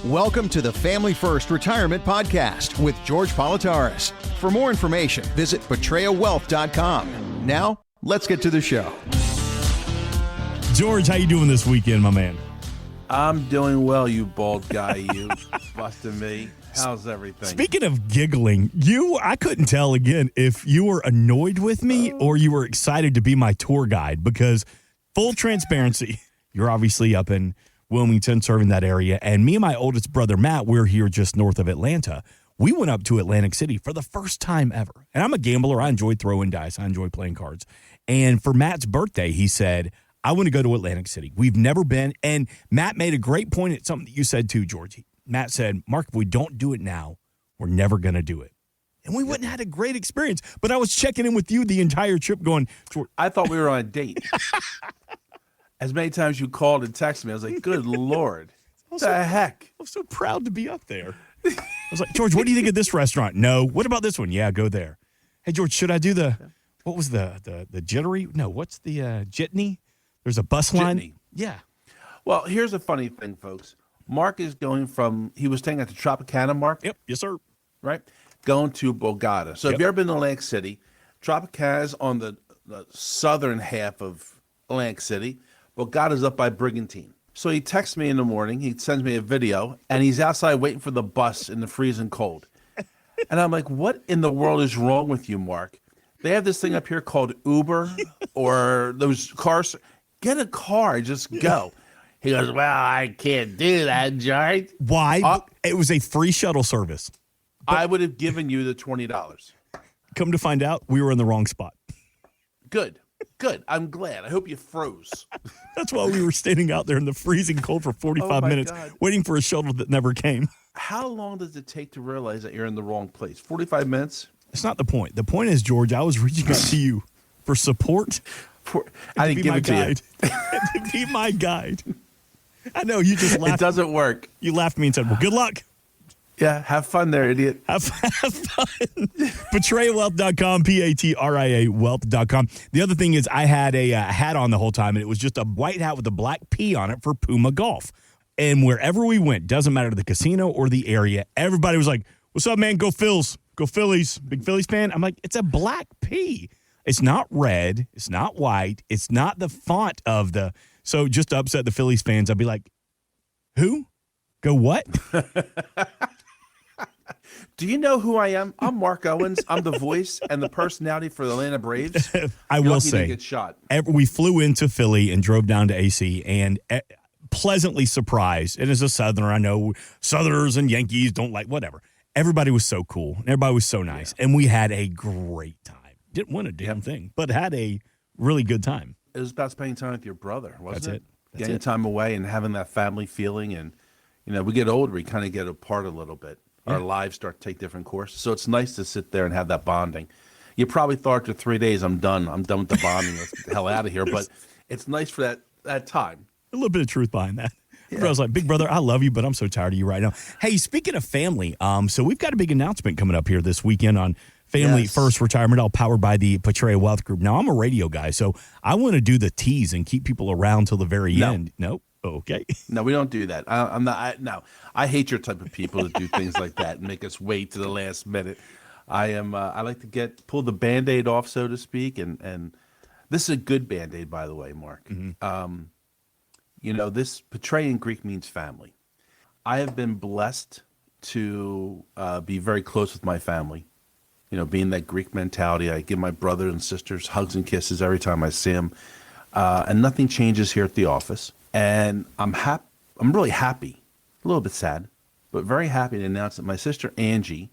Welcome to the Family First Retirement Podcast with George Politarhos. For more information, visit betrayawealth.com. Now, let's get to the show. George, how you doing this weekend, my man? I'm doing well, you bald guy, you busting me. How's everything? Speaking of giggling, I couldn't tell again if you were annoyed with me or you were excited to be my tour guide, because full transparency, you're obviously up in Wilmington serving that area, and me and my oldest brother, Matt, we're here just north of Atlanta. We went up to Atlantic City for the first time ever. And I'm a gambler. I enjoy throwing dice. I enjoy playing cards. And for Matt's birthday, he said, I want to go to Atlantic City. We've never been. And Matt made a great point at something that you said too, George. Matt said, Mark, if we don't do it now, we're never going to do it. And we wouldn't have had a great experience. But I was checking in with you the entire trip going, I thought we were on a date. As many times you called and texted me, I was like, good Lord. What the heck? I'm so proud to be up there. I was like, George, what do you think of this restaurant? No. What about this one? Yeah, go there. Hey, George, should I do what was the jittery? No, what's the jitney? There's a bus line. Jitney. Yeah. Well, here's a funny thing, folks. Mark is going he was staying at the Tropicana, Mark? Yep. Yes, sir. Right? Going to Bogota. So if you've ever been to Atlantic City, Tropicana is on the southern half of Atlantic City. Bogota's up by Brigantine. So he texts me in the morning. He sends me a video, and he's outside waiting for the bus in the freezing cold. And I'm like, what in the world is wrong with you, Mark? They have this thing up here called Uber or those cars. Get a car. Just go. He goes, well, I can't do that, George. Why? It was a free shuttle service. I would have given you the $20. Come to find out, we were in the wrong spot. Good. I'm glad. I hope you froze. That's why we were standing out there in the freezing cold for 45 minutes, waiting for a shuttle that never came. How long does it take to realize that you're in the wrong place? 45 minutes? It's not the point. The point is, George, I was reaching out to you for support. I didn't give it to you. To be my guide. I know, you just laughed. It doesn't work. You laughed at me and said, well, good luck. Yeah, have fun there, idiot. Have fun. Betrayawealth.com, P-A-T-R-I-A wealth.com. The other thing is I had a hat on the whole time, and it was just a white hat with a black P on it for Puma Golf. And wherever we went, doesn't matter the casino or the area, everybody was like, what's up, man? Go Phils. Go Phillies. Big Phillies fan? I'm like, it's a black P. It's not red. It's not white. It's not the font of the... So just to upset the Phillies fans, I'd be like, who? Go what? Do you know who I am? I'm Mark Owens. I'm the voice and the personality for the Atlanta Braves. I will say, get shot. We flew into Philly and drove down to AC, and pleasantly surprised. And as a Southerner, I know Southerners and Yankees don't like whatever. Everybody was so cool. Everybody was so nice. Yeah. And we had a great time. Didn't win a damn thing, but had a really good time. It was about spending time with your brother, wasn't it? That's Getting time away and having that family feeling. And, we get older, we kind of get apart a little bit. Our lives start to take different courses. So it's nice to sit there and have that bonding. You probably thought after 3 days, I'm done with the bonding. Let's get the hell out of here. But it's nice for that time. A little bit of truth behind that. Yeah. I was like, big brother, I love you, but I'm so tired of you right now. Hey, speaking of family, so we've got a big announcement coming up here this weekend on Family First Retirement, all powered by the Politarhos Wealth Group. Now, I'm a radio guy, so I want to do the tease and keep people around till the very end. Nope. Okay. No, we don't do that. I'm not. No, I hate your type of people that do things like that and make us wait to the last minute. I like to pull the Band-Aid off, so to speak, and this is a good Band-Aid, by the way, Mark. Mm-hmm. This Patray in Greek means family. I have been blessed to be very close with my family. Being that Greek mentality, I give my brothers and sisters hugs and kisses every time I see them, and nothing changes here at the office. And I'm really happy, a little bit sad, but very happy to announce that my sister Angie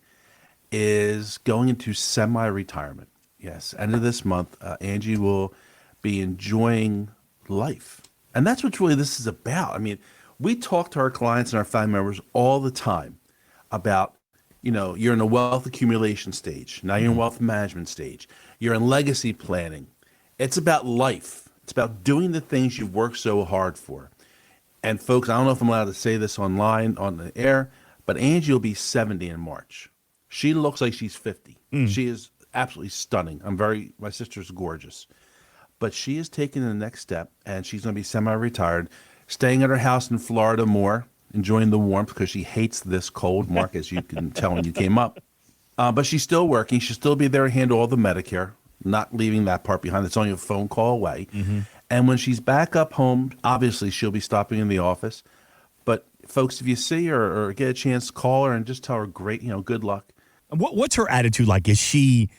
is going into semi-retirement. Yes, end of this month, Angie will be enjoying life. And that's what really this is about. I mean, we talk to our clients and our family members all the time about, you're in a wealth accumulation stage. Now you're in wealth management stage. You're in legacy planning. It's about life. It's about doing the things you've worked so hard for. And folks, I don't know if I'm allowed to say this on the air, but Angie will be 70 in March. She looks like she's 50. She is absolutely stunning. My sister's gorgeous. But she is taking the next step, and she's going to be semi-retired, staying at her house in Florida more, enjoying the warmth because she hates this cold, Mark, as you can tell when you came up. But she's still working. She'll still be there to handle all the Medicare, not leaving that part behind. It's only a phone call away. And when she's back up home, obviously she'll be stopping in the office. But folks, if you see her or get a chance, call her and just tell her good luck. What's her attitude like? Is she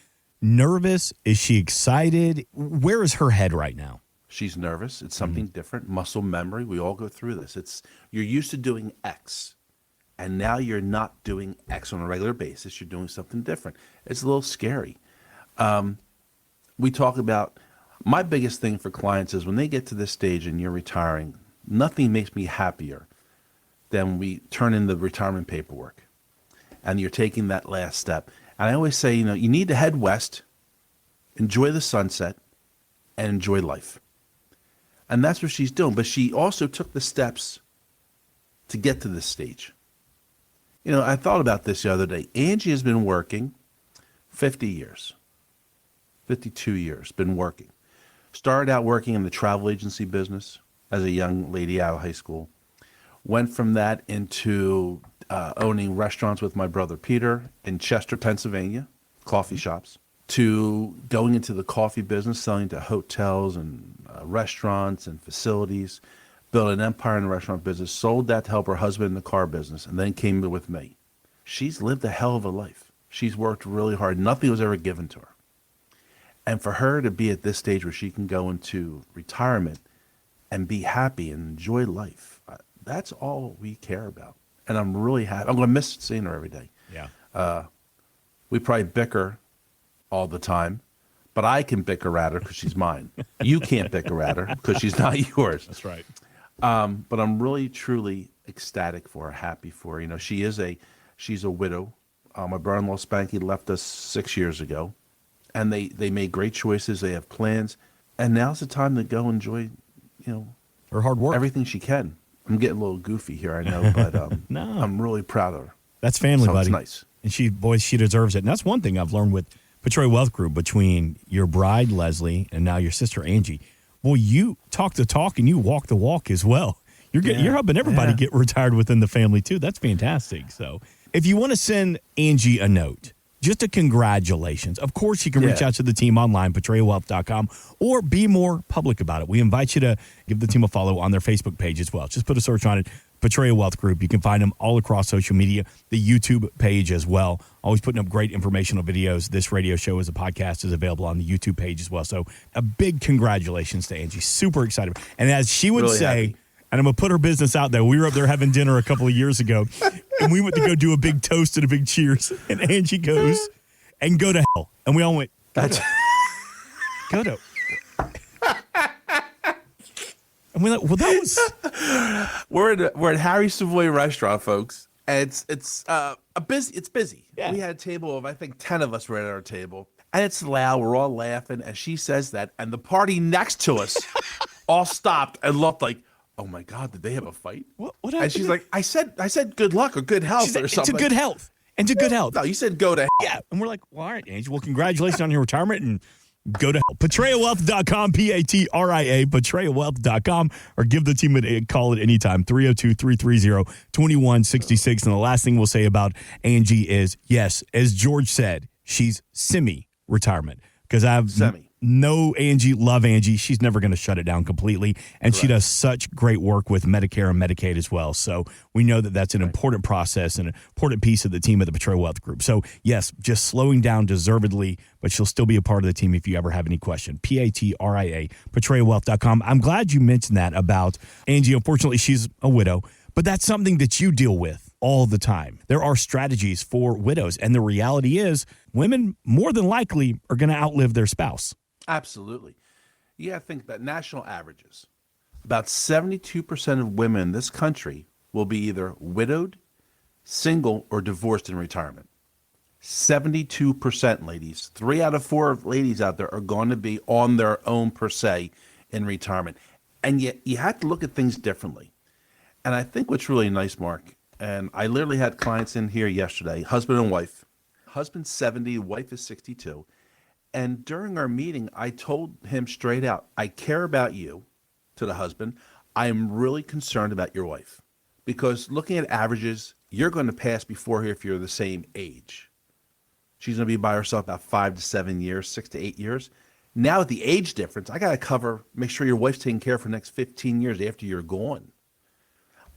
nervous? Is she excited? Where is her head right now? She's nervous. It's something different. Muscle memory. We all go through this. You're used to doing X, and now you're not doing X on a regular basis. You're doing something different. It's a little scary. We talk about, my biggest thing for clients is when they get to this stage and you're retiring, nothing makes me happier than we turn in the retirement paperwork and you're taking that last step. And I always say, you need to head west, enjoy the sunset, and enjoy life. And that's what she's doing. But she also took the steps to get to this stage. I thought about this the other day. Angie has been working 50 years, 52 years, been working. Started out working in the travel agency business as a young lady out of high school. Went from that into owning restaurants with my brother Peter in Chester, Pennsylvania, coffee shops, to going into the coffee business, selling to hotels and restaurants and facilities, built an empire in the restaurant business, sold that to help her husband in the car business, and then came with me. She's lived a hell of a life. She's worked really hard. Nothing was ever given to her. And for her to be at this stage where she can go into retirement and be happy and enjoy life, that's all we care about. And I'm really happy. I'm going to miss seeing her every day. Yeah. We probably bicker all the time, but I can bicker at her because she's mine. You can't bicker at her because she's not yours. That's right. But I'm really, truly ecstatic for her, happy for her. She's a widow. My brother-in-law Spanky left us 6 years ago, and they made great choices. They have plans, and now's the time to go enjoy, Her hard work. everything she can. I'm getting a little goofy here, I know, but No. I'm really proud of her. That's family, So buddy. it's nice. And she deserves it. And that's one thing I've learned with Portray Wealth Group, between your bride, Leslie, and now your sister, Angie. Boy, you talk the talk and you walk the walk as well. You're helping everybody get retired within the family, too. That's fantastic. So if you want to send Angie a note, just a congratulations, of course, you can reach out to the team online, PortrayalWealth.com, or be more public about it. We invite you to give the team a follow on their Facebook page as well. Just put a search on it, Portrayal Wealth Group. You can find them all across social media, the YouTube page as well. Always putting up great informational videos. This radio show as a podcast is available on the YouTube page as well. So a big congratulations to Angie. Super excited. And as she would Really say, happy. and I'm going to put her business out there. We were up there having dinner a couple of years ago, and we went to go do a big toast and a big cheers. And Angie goes, and go to hell. And we all went, go to. And we're like, well, that was. We're at Harry Savoy restaurant, folks, and it's busy. Yeah. We had a table of, I think, 10 of us were at our table, and it's loud. We're all laughing, and she says that, and the party next to us all stopped and looked like, oh my God, did they have a fight? What And happened? she's like, I said good luck or good health She said, or something. it's a good health. And to good health. No, you said go to Yeah. And we're like, well, all right, Angie. Well, congratulations on your retirement and go to hell. PortrayalWealth.com, P-A-T-R-I-A, PortrayalWealth.com, or give the team a call at any time, 302-330-2166. And the last thing we'll say about Angie is, yes, as George said, she's semi-retirement. Because I've know Angie, love Angie. She's never going to shut it down completely. And she does such great work with Medicare and Medicaid as well. So we know that that's an important process and an important piece of the team at the Portrayal Wealth Group. So, yes, just slowing down deservedly, but she'll still be a part of the team if you ever have any question. P-A-T-R-I-A, PortrayalWealth.com. I'm glad you mentioned that about Angie. Unfortunately, she's a widow, but that's something that you deal with all the time. There are strategies for widows, and the reality is women more than likely are going to outlive their spouse. Absolutely. You got to think about national averages. About 72% of women in this country will be either widowed, single, or divorced in retirement. 72%, ladies. 3 out of 4 ladies out there are going to be on their own per se in retirement. And yet you have to look at things differently. And I think what's really nice, Mark, and I literally had clients in here yesterday, husband and wife. Husband's 70, wife is 62. And during our meeting, I told him straight out, I care about you, to the husband. I am really concerned about your wife because looking at averages, you're going to pass before her if you're the same age. She's going to be by herself about 5 to 7 years, 6 to 8 years. Now with the age difference, I got to make sure your wife's taken care of for the next 15 years after you're gone.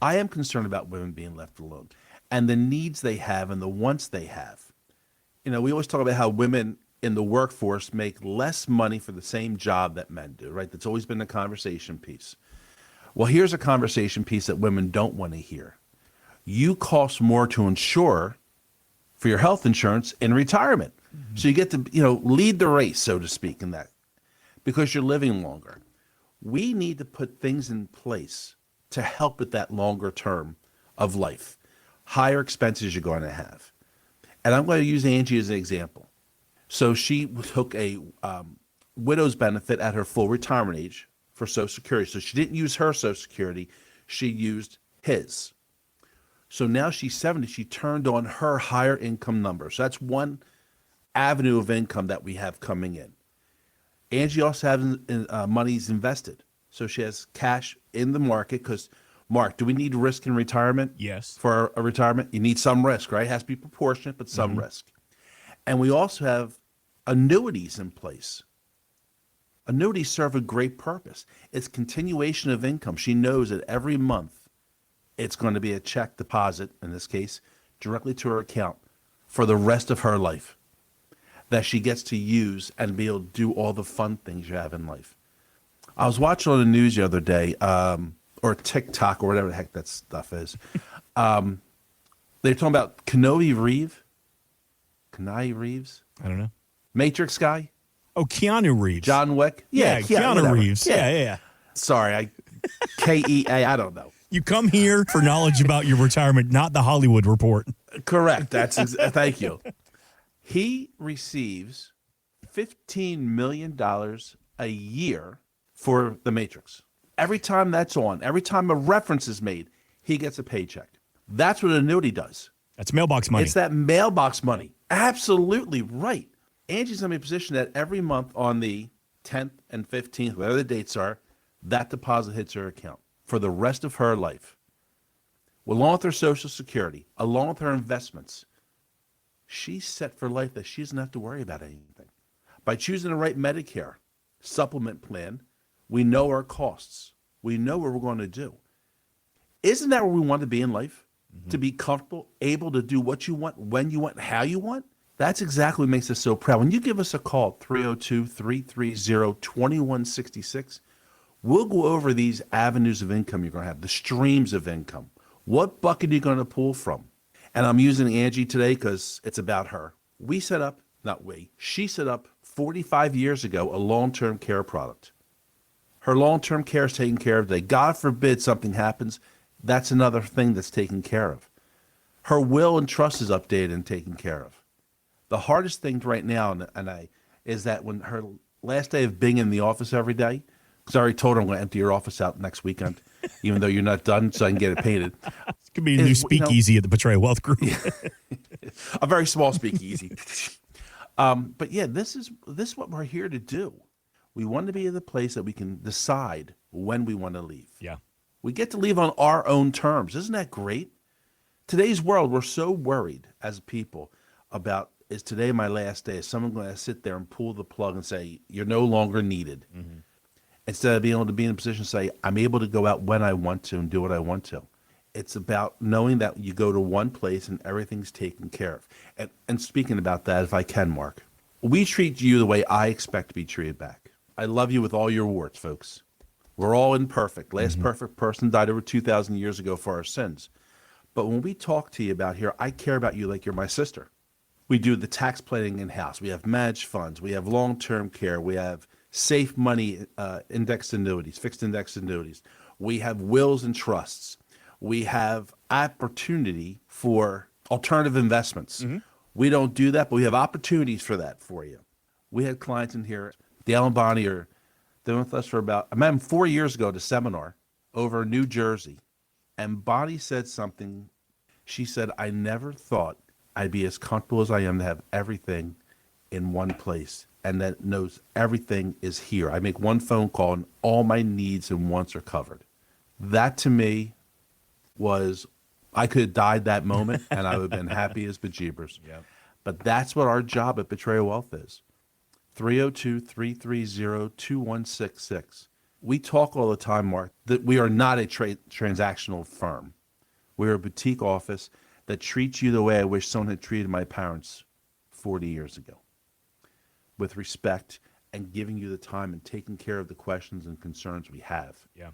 I am concerned about women being left alone and the needs they have and the wants they have. You know, we always talk about how women in the workforce make less money for the same job that men do, right? That's always been the conversation piece. Well, here's a conversation piece that women don't want to hear. You cost more to insure for your health insurance in retirement. Mm-hmm. So you get to, lead the race, so to speak, in that, because you're living longer. We need to put things in place to help with that longer term of life, higher expenses you're going to have. And I'm going to use Angie as an example. So she took a widow's benefit at her full retirement age for Social Security. So she didn't use her Social Security. She used his. So now she's 70. She turned on her higher income number. So that's one avenue of income that we have coming in. Angie also has monies invested. So she has cash in the market because, Mark, do we need risk in retirement? Yes. For a retirement, you need some risk, right? It has to be proportionate, but some risk. And we also have annuities in place. Annuities serve a great purpose. It's continuation of income. She knows that every month it's going to be a check deposit, in this case, directly to her account for the rest of her life that she gets to use and be able to do all the fun things you have in life. I was watching on the news the other day, or TikTok or whatever the heck that stuff is. They're talking about Keanu Reeves. I don't know. Matrix guy. Oh, Keanu Reeves. John Wick. Yeah, Keanu whatever. Reeves. Yeah. Sorry, K-E-A, I don't know. You come here for knowledge about your retirement, not the Hollywood Report. Correct. Thank you. He receives $15 million a year for The Matrix. Every time that's on, every time a reference is made, he gets a paycheck. That's what an annuity does. That's mailbox money. It's that mailbox money. Absolutely right. Angie's going to be positioned that every month on the 10th and 15th, whatever the dates are, that deposit hits her account for the rest of her life. Along with her Social Security, along with her investments, she's set for life that she doesn't have to worry about anything. By choosing the right Medicare supplement plan, we know our costs. We know what we're going to do. Isn't that where we want to be in life? Mm-hmm. To be comfortable, able to do what you want, when you want, how you want? That's exactly what makes us so proud. When you give us a call, 302-330-2166, we'll go over these avenues of income you're going to have, the streams of income. What bucket are you going to pull from? And I'm using Angie today because it's about her. She set up 45 years ago a long-term care product. Her long-term care is taken care of today. God forbid something happens, that's another thing that's taken care of. Her will and trust is updated and taken care of. The hardest thing right now is that when her last day of being in the office every day, because I already told her I'm going to empty your office out next weekend, even though you're not done, so I can get it painted. It could be a new speakeasy at the Portrayal Wealth Group. A very small speakeasy. But yeah, this is what we're here to do. We want to be in the place that we can decide when we want to leave. Yeah. We get to leave on our own terms. Isn't that great? Today's world, we're so worried as people about, is today my last day? Is someone going to sit there and pull the plug and say, you're no longer needed? Mm-hmm. Instead of being able to be in a position to say, I'm able to go out when I want to and do what I want to. It's about knowing that you go to one place and everything's taken care of. And speaking about that, if I can, Mark, we treat you the way I expect to be treated back. I love you with all your warts, folks. We're all imperfect. Last perfect person died over 2,000 years ago for our sins. But when we talk to you about here, I care about you like you're my sister. We do the tax planning in-house. We have managed funds. We have long-term care. We have safe money indexed annuities, fixed indexed annuities. We have wills and trusts. We have opportunity for alternative investments. Mm-hmm. We don't do that, but we have opportunities for that for you. We had clients in here, Dale and Bonnie are been with us for I met them 4 years ago at a seminar over in New Jersey. And Bonnie said something. She said, I never thought I'd be as comfortable as I am to have everything in one place and that knows everything is here. I make one phone call and all my needs and wants are covered. That to me was I could have died that moment and I would have been happy as bejeebers. Yep. But that's what our job at Betrayal Wealth is. 302-330-2166. We talk all the time, Mark, that we are not a transactional firm. We're a boutique office that treats you the way I wish someone had treated my parents 40 years ago, with respect and giving you the time and taking care of the questions and concerns we have. Yeah.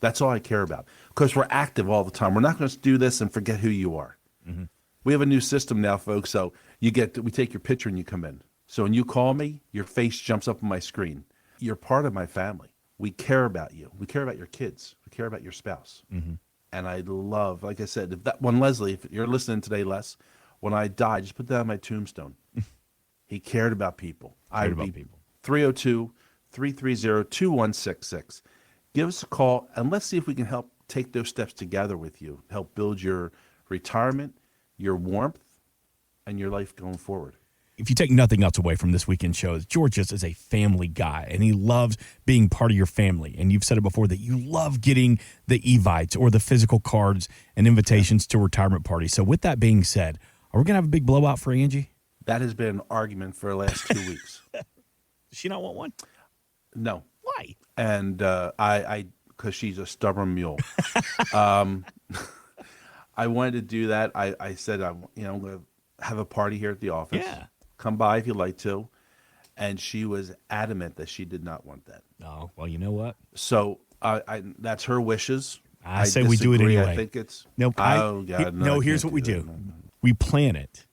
That's all I care about, because we're active all the time. We're not going to do this and forget who you are. Mm-hmm. We have a new system now, folks, so we take your picture and you come in. So when you call me, your face jumps up on my screen. You're part of my family. We care about you. We care about your kids. We care about your spouse. Mm-hmm. And I love, like I said, when Leslie, if you're listening today, Les, when I die, just put that on my tombstone. He cared about people. 302-330-2166. Give us a call, and let's see if we can help take those steps together with you, help build your retirement, your warmth, and your life going forward. If you take nothing else away from this weekend show, George just is a family guy, and he loves being part of your family. And you've said it before that you love getting the Evites or the physical cards and invitations to retirement parties. So with that being said, are we going to have a big blowout for Angie? That has been an argument for the last 2 weeks. Does she not want one? No. Why? And because she's a stubborn mule. I wanted to do that. I said, I'm going to have a party here at the office. Yeah. Come by if you'd like to. And she was adamant that she did not want that. Oh, well, you know what? So that's her wishes. I say we do it disagree. anyway. I think it's... Nope. God, no, here's what we do. No. We plan it,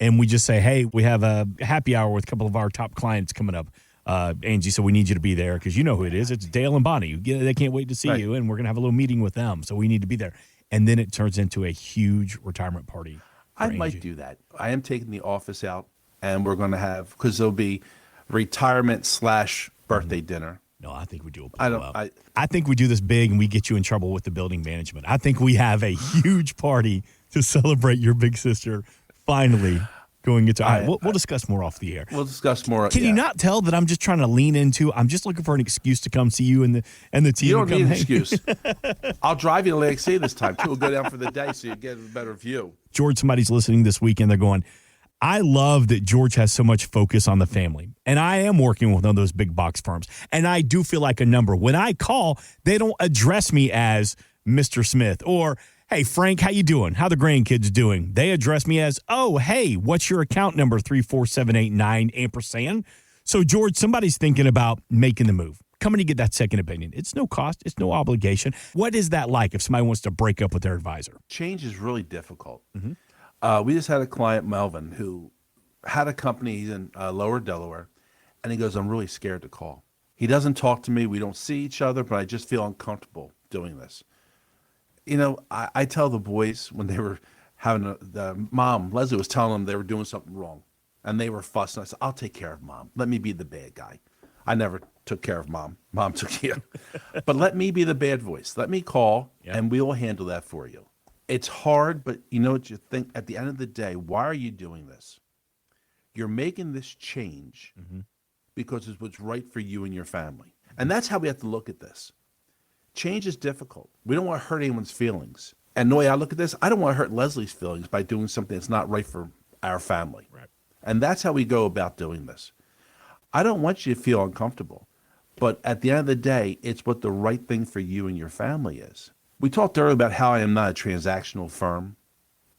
and we just say, hey, we have a happy hour with a couple of our top clients coming up. Angie, so we need you to be there because you know who it is. It's Dale and Bonnie. They can't wait to see you, and we're going to have a little meeting with them, so we need to be there. And then it turns into a huge retirement party. I might do that. I am taking the office out, and we're going to have, because there'll be retirement/birthday dinner. No, I think we do. I think we do this big, and we get you in trouble with the building management. I think we have a huge party to celebrate your big sister finally going into. All right, we'll discuss more off the air. We'll discuss more. Can you not tell that I'm just trying to lean into? I'm just looking for an excuse to come see you and the team. You don't need an excuse. I'll drive you to Lake City this time too. We'll go down for the day so you get a better view. George, somebody's listening this weekend. They're going, I love that George has so much focus on the family. And I am working with one of those big box firms. And I do feel like a number. When I call, they don't address me as Mr. Smith or, hey, Frank, how you doing? How the grandkids doing? They address me as, oh, hey, what's your account number? 34789 ampersand. So, George, somebody's thinking about making the move. Coming to get that second opinion. It's no cost. It's no obligation. What is that like if somebody wants to break up with their advisor? Change is really difficult. Mm-hmm. We just had a client, Melvin, who had a company. He's in Lower Delaware, and he goes, I'm really scared to call. He doesn't talk to me. We don't see each other, but I just feel uncomfortable doing this. You know, I tell the boys when they were having the mom, Leslie was telling them they were doing something wrong, and they were fussing. I said, I'll take care of mom. Let me be the bad guy. I never took care of mom. Mom took care. But let me be the bad voice. Let me call, and we will handle that for you. It's hard, but you know what you think? At the end of the day, why are you doing this? You're making this change because it's what's right for you and your family. And that's how we have to look at this. Change is difficult. We don't want to hurt anyone's feelings. And the way I look at this, I don't want to hurt Leslie's feelings by doing something that's not right for our family. Right. And that's how we go about doing this. I don't want you to feel uncomfortable. But at the end of the day, it's what the right thing for you and your family is. We talked earlier about how I am not a transactional firm,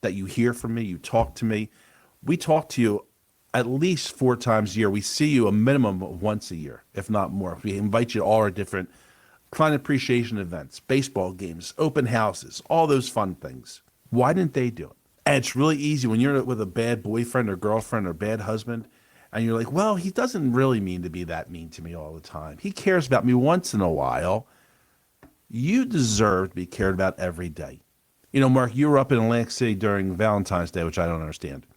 that you hear from me, you talk to me. We talk to you at least 4 times a year. We see you a minimum of once a year, if not more. We invite you to all our different client appreciation events, baseball games, open houses, all those fun things. Why didn't they do it? And it's really easy when you're with a bad boyfriend or girlfriend or bad husband, and you're like, well, he doesn't really mean to be that mean to me all the time. He cares about me once in a while. You deserve to be cared about every day. You know, Mark, you were up in Atlantic City during Valentine's Day, which I don't understand.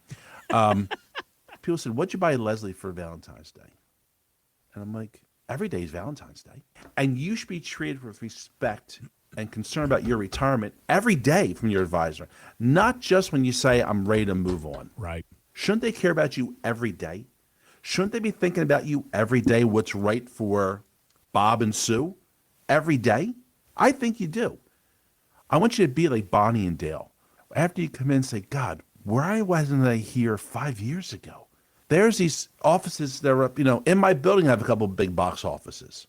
People said, what'd you buy Leslie for Valentine's Day? And I'm like, every day is Valentine's Day. And you should be treated with respect and concern about your retirement every day from your advisor, not just when you say, I'm ready to move on. Right. Shouldn't they care about you every day? Shouldn't they be thinking about you every day, what's right for Bob and Sue every day? I think you do. I want you to be like Bonnie and Dale. After you come in, say, God, why wasn't I here 5 years ago? There's these offices that are up, in my building I have a couple of big box offices.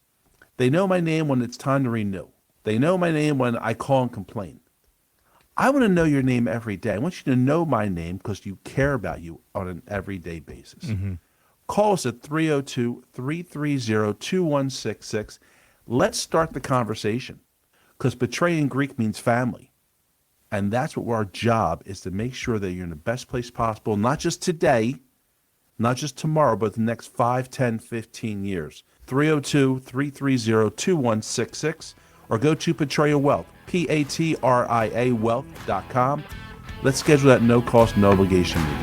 They know my name when it's time to renew. They know my name when I call and complain. I want to know your name every day. I want you to know my name because you care about you on an everyday basis. Mm-hmm. Call us at 302-330-2166. Let's start the conversation because betray in Greek means family. And that's what our job is, to make sure that you're in the best place possible, not just today, not just tomorrow, but the next 5, 10, 15 years. 302-330-2166 or go to Portray Wealth, P-A-T-R-I-A wealth.com. Let's schedule that no-cost, no-obligation meeting.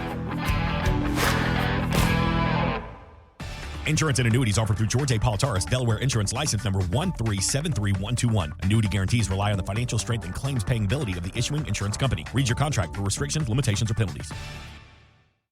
Insurance and annuities offered through George A. Politarhos, Delaware Insurance License Number 1373121. Annuity guarantees rely on the financial strength and claims paying ability of the issuing insurance company. Read your contract for restrictions, limitations, or penalties.